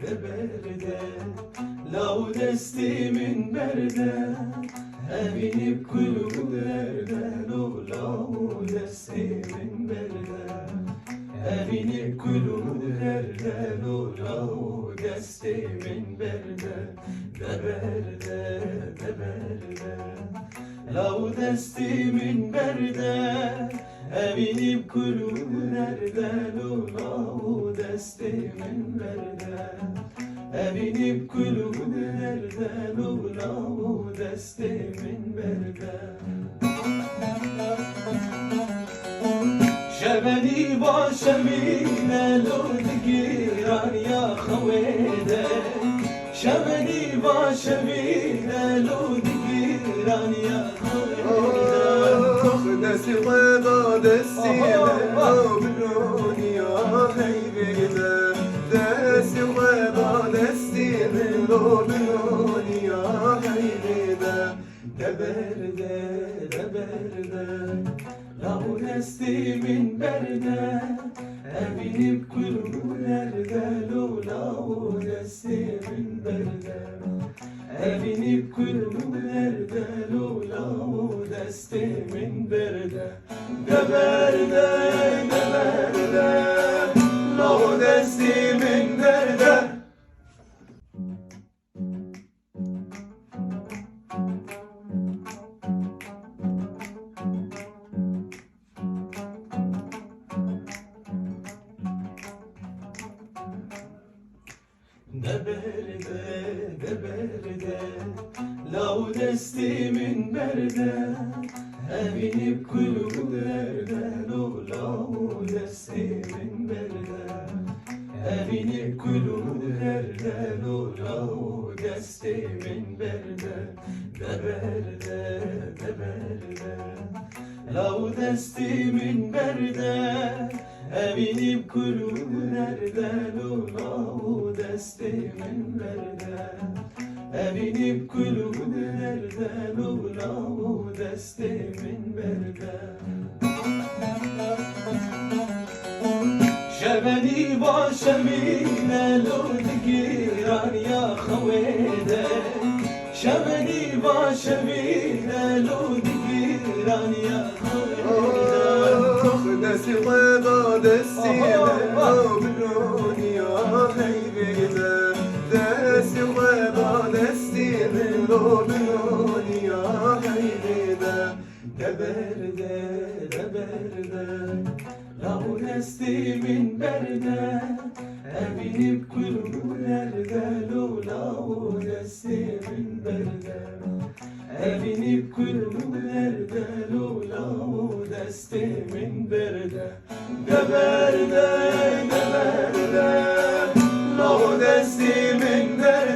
de berde lav desti minberde evinip kulüplerde lav desti minberde evinip kulüplerde lav desti minberde de berde lav desti minberde evinip kulüplerde lav desti minberde evinip kulüplerde lav desti minberde şebeni başemine lud giran ya havede şebeni başemine lud giran ya havede دستی قضا دستی بلون یا حیبیده دستی قضا دستی بلون یا حیبیده deberde lav desti minberde evinip kulüplerde lav desti minberde evinip kulüplerde lav desti minberde deberde lav desti minberde de berde lav desti minberde evinip kulüplerde lav desti minberde evinip kulüplerde lav desti minberde de berde lav desti minberde evinip kulüplerde lav desti minberde evinip kulüplerde lav desti minberde şebeni başemine lud giran ya havede şebeni başemine lud giran ya havede دستی قضا دستی بلون یا حیبیده دستی قضا دستی بلون یا حیبیده deberde lav desti minberde evinip kulüplerde lav desti minberde evinip kulüplerde lav desti minberde deberde lav desti minberde